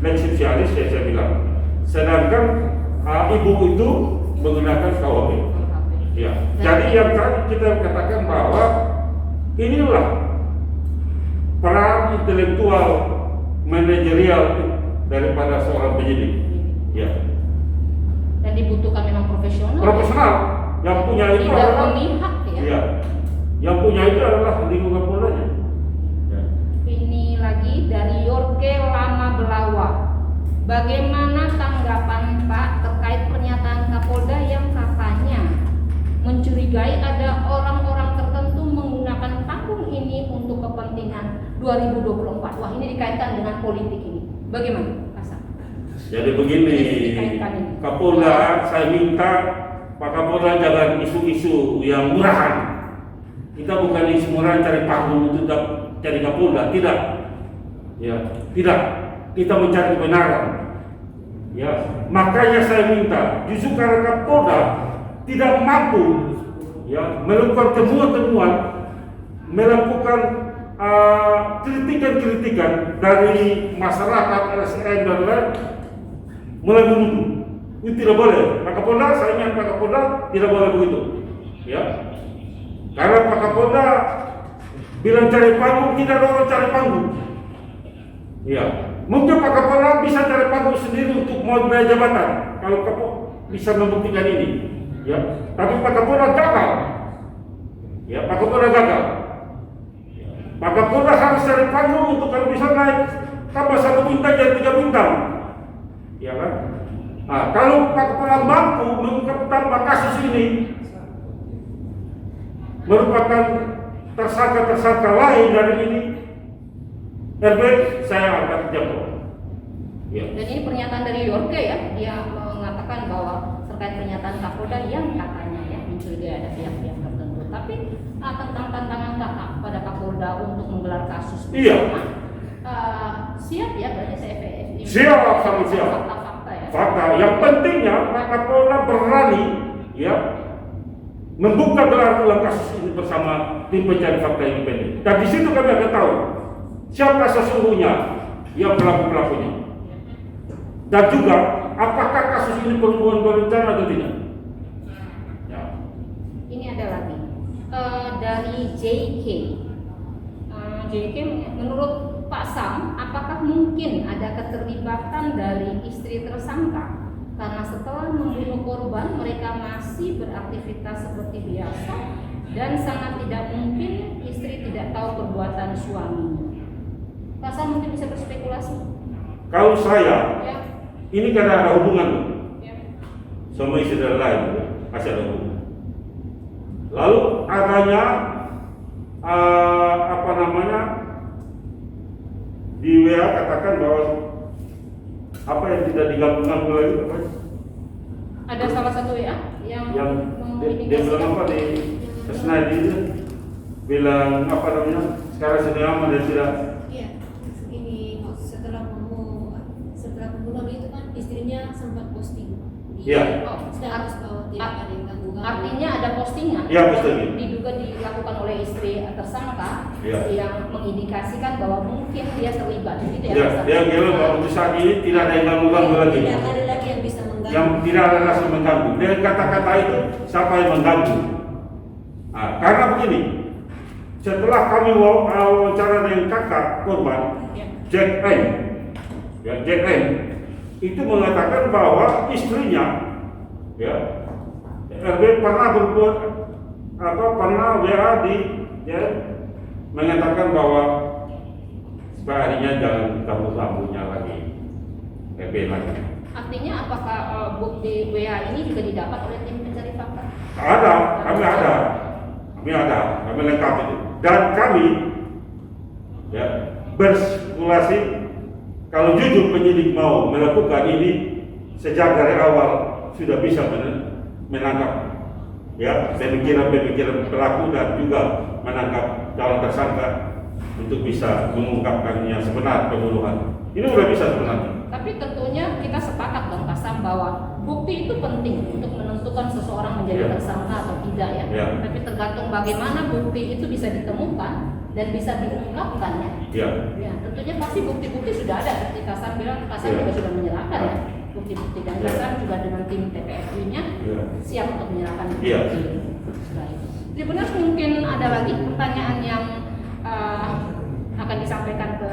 dan seksualis saya bilang. Sedangkan ibu itu menggunakan KUHP. Ya. Jadi yang tadi kita katakan bahwa inilah peran intelektual manajerial daripada seorang penyidik. Ya. Dan dibutuhkan memang profesional. Profesional yang punya itu tidak adalah memihak ya. Ya. Yang punya itu adalah lingkungan Poldanya. Ya. Ini lagi dari Yorke Lama Belawa. Bagaimana tanggapan Pak terkait pernyataan Kapolda yang katanya mencurigai ada orang-orang tertentu menggunakan panggung ini untuk kepentingan 2024? Wah, ini dikaitkan dengan politik ini. Bagaimana, Pak Sam? Jadi begini, Kapolda, saya minta Pak Kapolda jangan isu-isu yang murahan. Kita bukan isu murahan cari panggung untuk cari Kapolda, tidak. Ya, tidak. Kita mencari kebenaran. Ya, makanya saya minta, justru karena Kapolda tidak mampu ya melakukan temuan-temuan, melakukan kritikan-kritikan dari masyarakat, LSM dan lain, mulai menuduh. Itu tidak boleh. Pak Kapolda, saya ingat Pak Kapolda tidak boleh begitu. Ya, karena Pak Kapolda bilang cari panggung, tidak ada orang cari panggung. Ya, mungkin Pak Kapolda bisa cari panggung sendiri untuk mau bayar jabatan. Kalau Kapolda bisa membuktikan ini. Ya, tapi Pak Kapolda gagal. Ya, Pak Kapolda gagal. Pak Kapolda harus cari panggung untuk kalau bisa naik tambah 1 bintang jadi 3 bintang. Ya kan? Nah, kalau Pak Kapolda mampu mengungkap tambah kasus ini merupakan tersangka-tersangka lain dari ini, RB saya akan jatuh. Ya. Dan ini pernyataan dari Yorke ya, dia mengatakan bahwa terkait pernyataan Kapolda yang katanya ya mencurigai ada pihak-pihak tertentu. Tapi tentang tantangan kakak pada Kapolda untuk menggelar kasus bersama, siap ya berarti CFF ini. Siap, sangat siap. Fakta-fakta ya. Fakta. Yang pentingnya Pak Kapolda berani ya membuka gelar ulang kasus ini bersama tim pencari fakta independen. Dan di situ kami akan tahu siapa sesungguhnya yang pelaku-pelakunya. Dan juga apakah kasus ini pembunuhan berencana atau tidak. Ya. Ini ada lagi dari JK. JK, menurut Pak Sam, apakah mungkin ada keterlibatan dari istri tersangka? Karena setelah membunuh korban, mereka masih beraktivitas seperti biasa dan sangat tidak mungkin istri tidak tahu perbuatan suaminya. Pak Sam mungkin bisa berspekulasi. Kalau saya, Ya. ini karena ada hubungan Ya. sama istri lain, masih ada hubungan. Lalu adanya di WA katakan bahwa apa yang tidak digabungkan lagi apa? Ada salah satu WA yang Dia mengindikasikan bilang apa di Snadi itu bilang apa namanya sekarang sudah aman dan tidak. Iya, ini setelah pembunuhan itu kan istrinya sempat posting. Iya. Sudah harus tidak ada yang ganggu. Artinya ada postingan Iya, yang postingan. diduga dilakukan oleh istri tersangka Iya. yang mengindikasikan bahwa mungkin dia terlibat. Gitu ya, Ya, Pak Sam? dia bilang bahwa untuk saat ini tidak ada yang ganggu lagi. Tidak ada lagi yang bisa mengganggu. Yang tidak ada langsung mengganggu. Dengan kata-kata itu siapa yang mengganggu? Nah, karena begini, setelah kami wawancara dengan kakak korban Ya. Jack M, ya Jack M, itu mengatakan bahwa istrinya, ya RB pernah berbuat pernah WA ya mengatakan bahwa sebaiknya jangan ganggu-ganggunya lagi, RB lagi. Artinya apakah bukti WA ini juga didapat oleh tim pencari fakta? Ada, kami lengkap itu. Dan kami ya berspekulasi kalau jujur penyidik mau melakukan ini sejak dari awal sudah bisa menangkap ya pemikiran pelaku dan juga menangkap calon tersangka untuk bisa mengungkapkan yang sebenar pembunuhan. Ini sudah bisa sebenarnya. Tapi tentunya kita sepakat dong Pak Sam bahwa bukti itu penting untuk menentukan seseorang menjadi Ya. tersangka atau tidak ya. Ya. Tapi tergantung bagaimana bukti itu bisa ditemukan dan bisa diungkapkan ya. Ya. Ya, tentunya pasti bukti-bukti sudah ada. Seperti Pak Sam bilang, Pak Sam Ya. juga sudah menyerahkan ya bukti-bukti dan Ya. Pak Sam juga dengan tim TPFU-nya Ya. siap untuk menyerahkan Ya. bukti. Baik. Tribuners, mungkin ada lagi pertanyaan yang akan disampaikan ke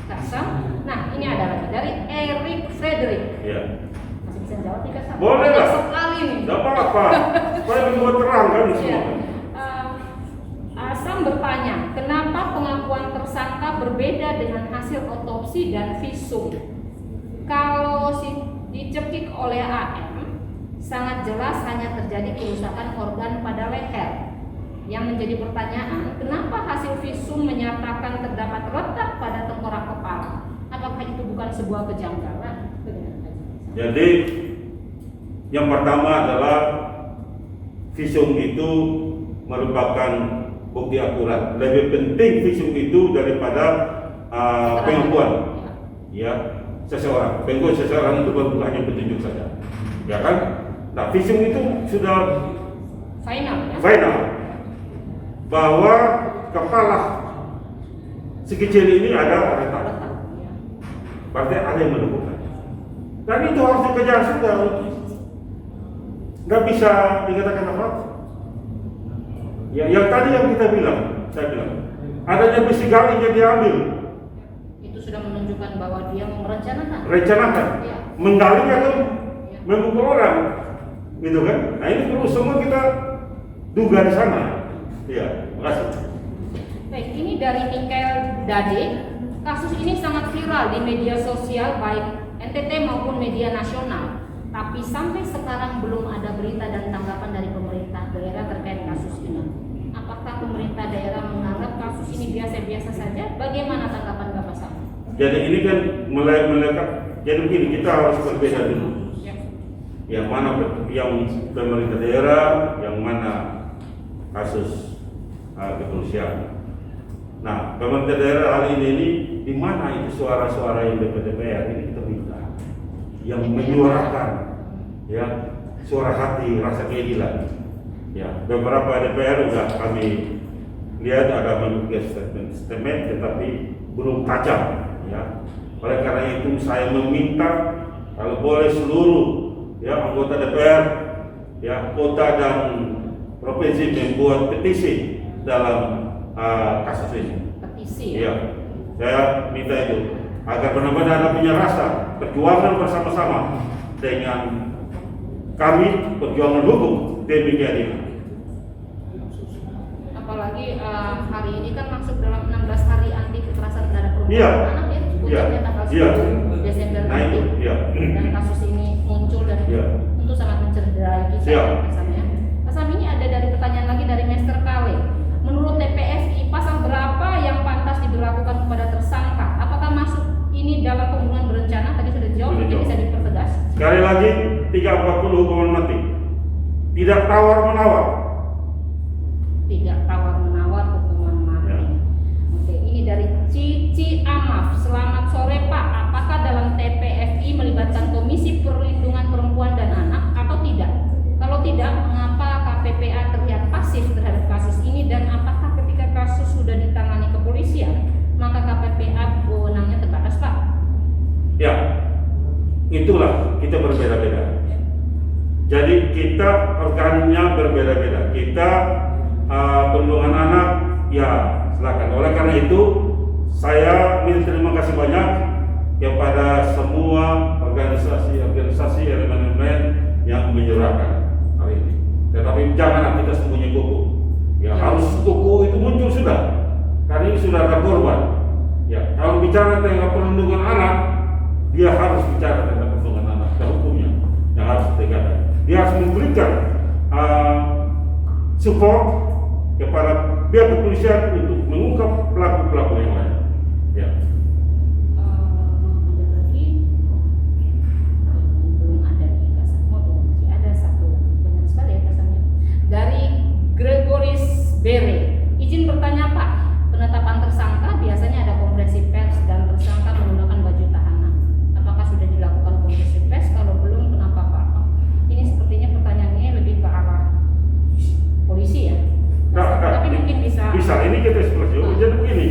Kak Sam. Nah, ini ada lagi dari Eric Frederick. Ya. Masih bisa jawab nih Kak Sam? Boleh Banyak lah. sekali nih. Tidak apa-apa. Supaya membuat terang kan Ya. semua. Sam bertanya, kenapa pengakuan tersangka berbeda dengan hasil otopsi dan visum? Kalau dicekik oleh AM, sangat jelas hanya terjadi kerusakan organ pada leher. Yang menjadi pertanyaan, kenapa hasil visum menyatakan terdapat retak pada tengkorak kepala? Apakah itu bukan sebuah kejanggalan? Jadi yang pertama adalah visum itu merupakan bukti akurat. Lebih penting visum itu daripada pengakuan ya seseorang. Pengakuan seseorang itu baru hanya petunjuk saja, ya kan? Nah, visum itu sudah Final ya? final bahwa kepala sekecil ini ada retak. Retak, ya. Berarti ada yang melakukan. Dan itu harus dikejar sudah. Nggak bisa dikatakan apa. Ya, yang tadi yang saya bilang, adanya besi galing yang diambil, Itu sudah menunjukkan bahwa dia merencanakan. rencanakan, Ya. menggali atau Ya. memukul orang, gitu kan? Nah ini perlu semua kita duga di sana. Iya, makasih. Baik, ini dari Mikael Dade. Kasus ini sangat viral di media sosial baik NTT maupun media nasional. Tapi sampai sekarang belum ada berita dan tanggapan dari pemerintah daerah terkait kasus ini. Apakah pemerintah daerah menganggap kasus ini biasa-biasa saja? Bagaimana tanggapan Bapak Sam? Jadi ini kan melekat. Jadi begini, kita harus berbeda dulu. Ya. Yang mana yang pemerintah daerah, yang mana kasus kepolisian. Nah, pemerintah daerah hari ini di mana itu suara-suara yang DPR ini kita minta, yang menyuarakan, ya suara hati, rasa keadilan. Ya, beberapa DPR sudah kami lihat ada menulis statement, tetapi belum tajam. Ya, oleh karena itu saya meminta kalau boleh seluruh ya anggota DPR, ya kota dan provinsi membuat petisi dalam kasus ini. Petisi. Ya, saya minta itu agar benar-benar ada punya rasa perjuangan bersama-sama dengan kami perjuangan hukum demi keadilan. Apalagi hari ini kan masuk dalam 16 hari anti kekerasan terhadap perempuan Iya. dan anak ya, sebutnya tanggal 10 Desember Nah nanti. itu, ya. Dan kasus ini muncul dan Iya. tentu sangat mencederai kita. Siap. Pak Sam, ya. Pak Sam, ini ada dari pertanyaan lagi dari Master Kale. Menurut TPSI pasal berapa yang pantas diberlakukan kepada tersangka? Apakah masuk ini dalam pembunuhan berencana? Tadi sudah dijawab, Sudah mungkin jawab. bisa dipertegas. Sekali lagi 340 hukuman mati. Tidak tawar menawar. Tidak tawar menawar hukuman mati. Ya. Oke, ini dari Cici Amaf. Selamat sore Pak. Apakah dalam TPFI melibatkan Komisi Perlindungan Perempuan dan Anak atau tidak? Kalau tidak, mengapa KPPA terlihat pasif terhadap kasus ini dan apakah ketika kasus sudah ditangani kepolisian, maka KPPA wewenangnya terbatas Pak? Ya, itulah kita berbeda-beda. Jadi kita organnya berbeda-beda. Kita perlindungan anak, ya silakan. Oleh karena itu, saya minta terima kasih banyak kepada semua organisasi elemen-elemen yang menyuarakan hari ini. Tetapi janganlah kita sembunyi kuku. Ya harus kuku itu muncul sudah. Karena ini sudah ada korban. Ya kalau bicara tentang perlindungan anak, dia harus bicara tentang perlindungan anak dan hukumnya yang harus ditegakkan. Dia harus memberikan support kepada pihak kepolisian untuk mengungkap pelaku-pelaku yang lain. Ya. Ada lagi? Belum ada nih Kasan. Masih ada satu, banyak sekali ya Kasannya. Dari Gregoris Bere, izin bertanya Pak, penetapan tersangka biasanya ada konferensi pers dan tersangka menggunakan baju tahanan. Apakah sudah dilakukan konferensi pers? Kalau belum, kenapa Pak? Ini sepertinya pertanyaannya lebih ke arah polisi ya. Tapi mungkin bisa. Ini kita eksplorasi. Jadi begini.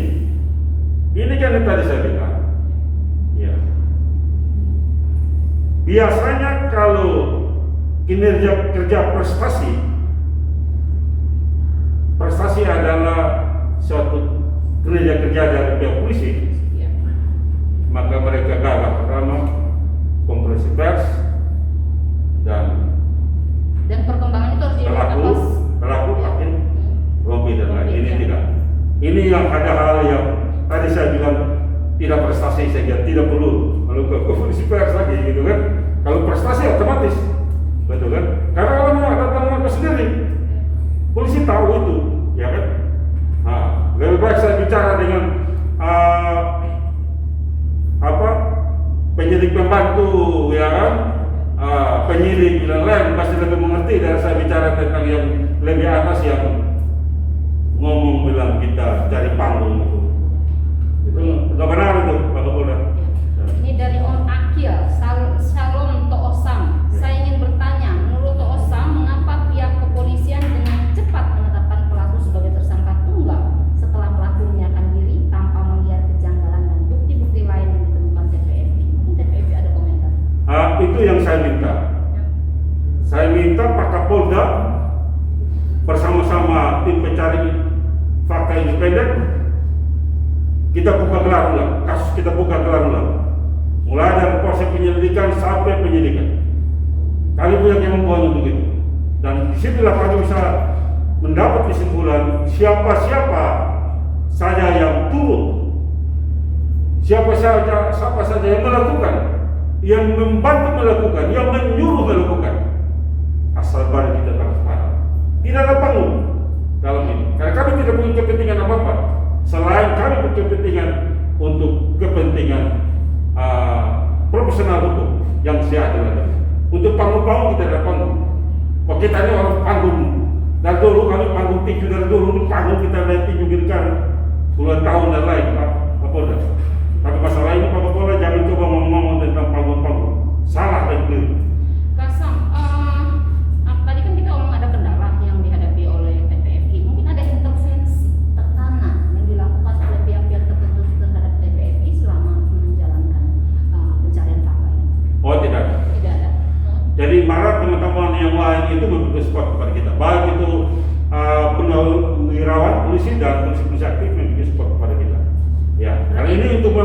Ini kan yang tadi saya bilang. Ya. Biasanya kalau kinerja kerja prestasi adalah suatu kinerja kerja dari pihak polisi, Ya. maka mereka gagal pertama konferensi pers dan perkembangan itu harus dilihat pelaku Ya. hakim rompi dan lain. Ini Ya. tidak. Ini yang ada hal yang tadi saya bilang tidak prestasi saja, tidak perlu melakukan konferensi pers lagi gitu kan. Kalau prestasi otomatis, betul kan? Karena kalau mau datang mereka sendiri, polisi tahu itu, ya kan? Nah, lebih baik saya bicara dengan penyidik pembantu, ya kan? Penyidik dan lain pasti lebih mengerti dari saya bicara tentang yang lebih atas yang ngomong bilang kita cari panggung itu nggak benar itu Pak Kapolda. Ini dari Om Akil, Shalom Toosam. Saya ingin bertanya, menurut Toosam, mengapa pihak kepolisian dengan cepat menetapkan pelaku sebagai tersangka tunggal setelah pelaku menyatakan diri tanpa melihat kejanggalan dan bukti-bukti lain yang ditemukan TPFI? Mungkin TPFI ada komentar. Itu yang saya minta. Saya minta Pak Kapolda bersama-sama tim pencari fakta independen kita buka gelar ulang, kasus kita buka gelar ulang, mulai dari proses penyelidikan sampai penyidikan. Kami punya kemampuan untuk itu, dan disitulah kami bisa mendapat kesimpulan siapa saja yang turut, siapa saja yang melakukan, yang membantu melakukan, yang menyuruh melakukan. Asal baru kita transparan, tidak ada panggung dalam ini, karena kami tidak punya kepentingan apa-apa selain kami berkepentingan untuk kepentingan profesional hukum yang seadil ada. Untuk panggung-panggung kita ada panggung. Kalau kita ini orang panggung, dari dulu kami panggung tinju dari dulu, panggung kita naik tinju berikan puluhan tahun dan lain Pak Kapolda. Tapi masalah ini Pak Kapolda jangan coba ngomong tentang panggung-panggung, salah dan keliru. Kasam, tadi kan kita ngomong ada kendala yang dihadapi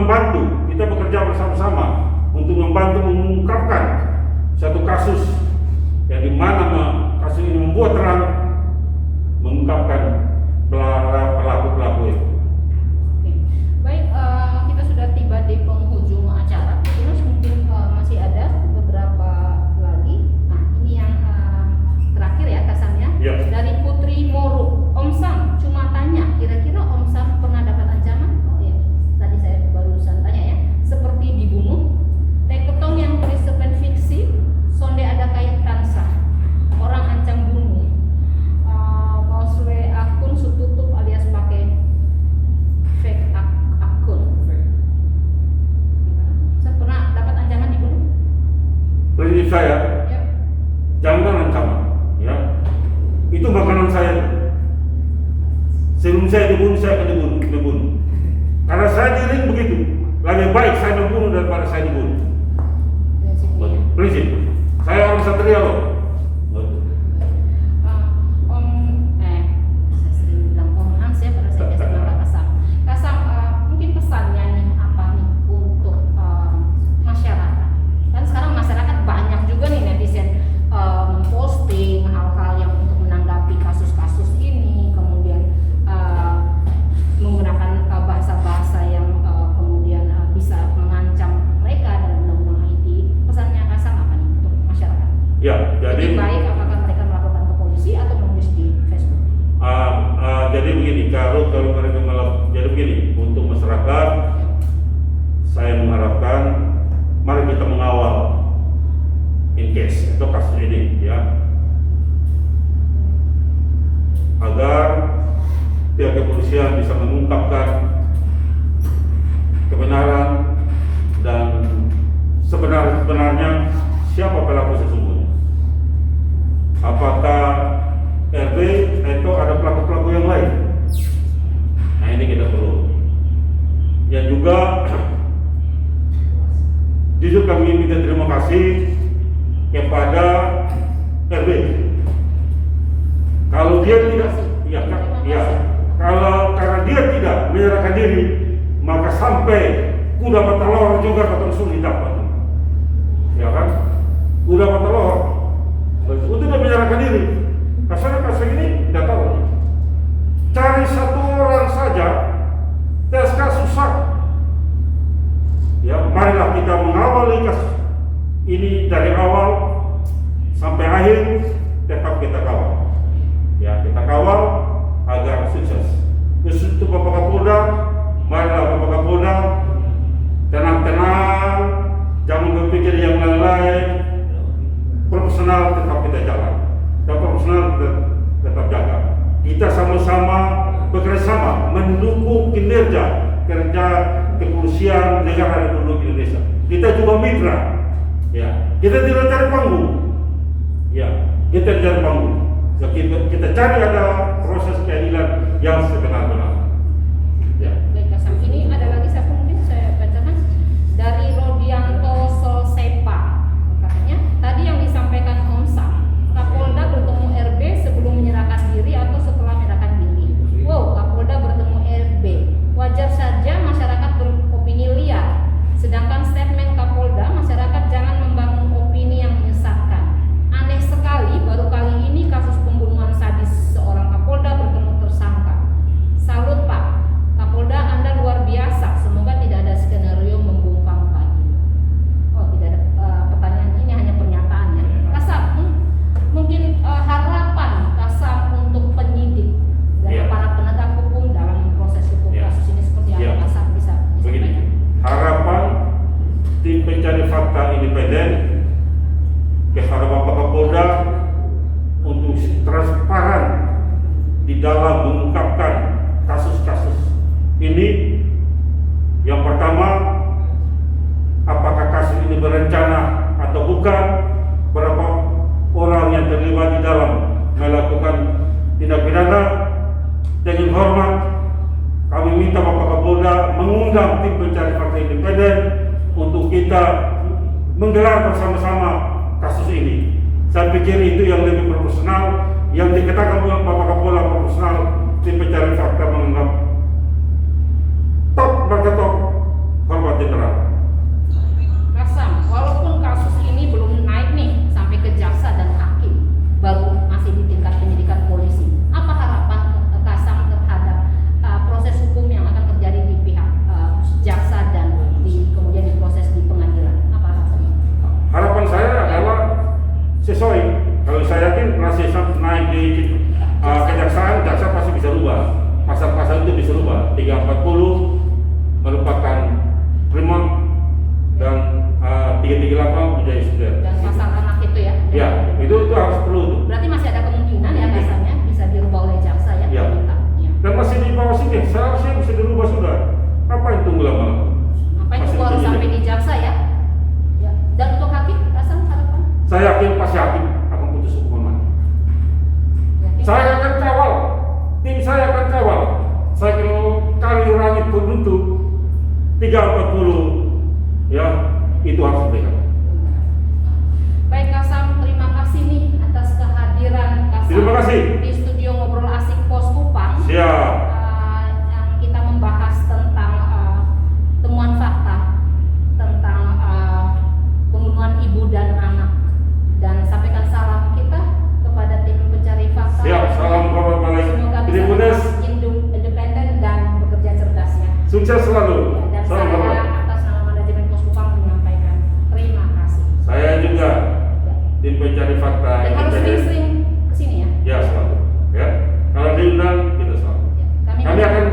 membantu, kita bekerja bersama-sama untuk membantu mengungkapkan satu kasus yang dimana kasus ini membuat terang, mengungkapkan pelaku-pelaku itu. Oke. Baik, kita sudah tiba di penghujung acara. Terus mungkin masih ada beberapa lagi. Nah, ini yang terakhir ya Kasamnya. Ya. Dari Putri Moru. Om Sam cuma tanya, kira-kira Om Sam pernah dapat ancaman? Oh ya, tadi saya barusan tanya ya. Seperti dibunuh, teketong yang tulis cerpen fiksi, sonde ada kaitan sah, orang ancam bunuh, mausle akun sututup alias pakai fake akun. Saya pernah dapat ancaman dibunuh? Prinsip saya, Ya. jangan ancaman, ya. Itu makanan saya. Sebelum saya dibunuh, saya akan dibunuh. Karena saya diri begitu. Lebih baik saya dibunuh daripada saya dibunuh. Prinsip. Saya orang Satria loh. Saya sering bilang Om Hans ya pada saya biasa bilang Kasam. Kasam, mungkin pesannya nih apa nih untuk masyarakat? Kan sekarang masyarakat banyak juga nih netizen posting hal-hal yang untuk menanggapi kasus-kasus ini, kemudian menggunakan bahasa-bahasa yang kemudian bisa mengancam mereka dalam undang-undang IT. Pesannya Kasam apa nih untuk masyarakat? Ya, jadi Lebih baik apakah mereka melaporkan ke polisi atau menulis di Facebook? jadi begini, kalau mereka jadi begini, untuk masyarakat saya mengharapkan mari kita mengawal in case atau kasus ini, ya, agar pihak kepolisian bisa mengungkapkan kebenaran dan sebenarnya siapa pelaku sesungguhnya. Apakah RB atau ada pelaku-pelaku yang lain? Nah, ini kita perlu. Yang juga jujur kami minta terima kasih kepada RB. Kalau dia tidak, kalau karena dia tidak menyerahkan diri, maka sampai kuda petelor juga ketemu sulit dapat, ya kan? Kuda petelor untuk tidak menyerahkan diri. Kasus ini tidak tahu. Cari satu orang saja, TSK susah. Ya, marilah kita mengawal kasus ini dari awal sampai akhir, tetap kita kawal. Ya, kita kawal agar sukses. Khusus untuk Bapak Kapolda, marilah Bapak Kapolda tenang-tenang, jangan berpikir yang lain-lain. Profesional tetap kita jalan, dan profesional kita tetap jaga. Kita sama-sama bekerja sama mendukung kinerja kerja kepolisian negara Republik Indonesia. Kita juga mitra, ya. Kita tidak cari panggung, ya. Kita cari panggung. So, kita cari ada proses keadilan yang sebenar-benar. Ya. Baik Kasam, ini ada lagi satu mungkin saya bacakan dari Rodianto Solsepa. Katanya tadi yang disampaikan Om Sam, Kapolda bertemu RB sebelum menyerahkan diri atau setelah menyerahkan diri. Wow, Kapolda bertemu RB. Wajar saja masyarakat beropini liar. Sedangkan statement Kapolda, masyarakat jangan membangun opini yang menyesatkan. Aneh sekali, baru kali ini kasus pembunuhan sadis seorang Kapolda bertemu tersangka. Salut Pak, Kapolda Anda luar biasa. Semoga tidak ada skenario membungkam pagi. Oh, tidak ada pertanyaan, ini hanya pernyataan ya. Kasam, mungkin harapan Kasam untuk penyidik dan para penegak hukum dalam proses hukum kasus ini seperti apa Kasam bisa Begini, harapan tim pencari fakta independen kepada Bapak Kapolda untuk transparan di dalam mengungkapkan kasus-kasus ini. Yang pertama, apakah kasus ini berencana atau bukan, berapa orang yang terlibat di dalam melakukan tindak pidana. Dengan hormat kami minta Bapak Kapolda mengundang tim pencari fakta independen untuk kita menggelar bersama-sama kasus ini. Saya pikir itu yang lebih profesional, yang dikatakan oleh Bapak Kapolda profesional. Tim pencari fakta menganggap top, hormat merupakan prima dan 338 menjadi sudah. Dan pasal anak itu ya. Ya, itu harus perlu tuh. Berarti masih ada kemungkinan ya pasalnya bisa dirubah oleh jaksa ya. Ya. Minta. Ya. Dan masih di bawah sini, seharusnya bisa dirubah sudah. Apa yang tunggu lama-lama? Apa itu Masih harus begini. sampai di jaksa ya? Ya. Dan untuk hakim, pasal harapan? Saya yakin pasti hakim akan putus hukuman mati. Yakin? Saya akan kawal, tim saya akan kawal. Saya kalau kali langit penutup 340, ya itu harus diberikan. Baik Kasam, terima kasih nih atas kehadiran Kasam Terima kasih. di studio Ngobrol Asik Pos Kupang. Siap. Yang kita membahas tentang temuan fakta tentang pembunuhan ibu dan anak. Dan sampaikan salam kita kepada tim pencari fakta. Siap, salam hormat balik. Semoga bisa Tribuners, tetap independen dan bekerja cerdas ya. sukses selalu. Dan Salam saya hormat. atas nama manajemen Pos Kupang menyampaikan terima kasih. Saya juga Ya. tim pencari fakta Dan harus independen. sering-sering kesini ya. Ya selalu. Ya, kalau diundang kita selalu. Ya. Kami akan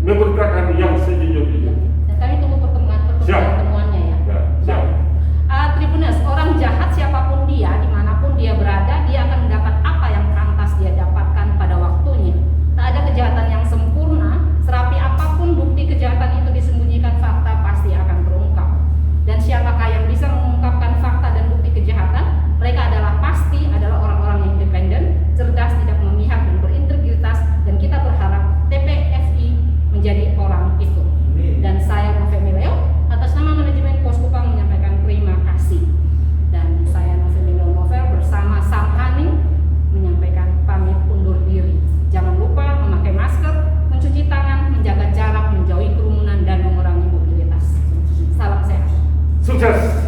memberitakan yang sejujur-jujurnya. Dan kami tunggu Siap. pertemuannya ya. Ya, siap. Tribuners, orang jahat siapapun dia, dimanapun dia berada, dia akan mendapat apa yang pantas dia dapatkan pada waktunya. Tak ada kejahatan yang sempurna, serapi apapun bukti kejahatan itu disembunyikan, fakta pasti akan terungkap. Dan siapakah yang bisa mengungkapkan fakta dan bukti kejahatan? Mereka pasti adalah orang-orang yang independen, cerdas, tidak memihak dan berintegritas, dan kita berharap TPFI menjadi orang itu. Dan saya Novi Mileo atas nama manajemen Pos Kupang menyampaikan terima kasih. Dan saya Novi Mileo Novel bersama Sam Haning menyampaikan pamit undur diri. Jangan lupa memakai masker, mencuci tangan, menjaga jarak, menjauhi kerumunan dan mengurangi mobilitas. Salam sehat. Sukses.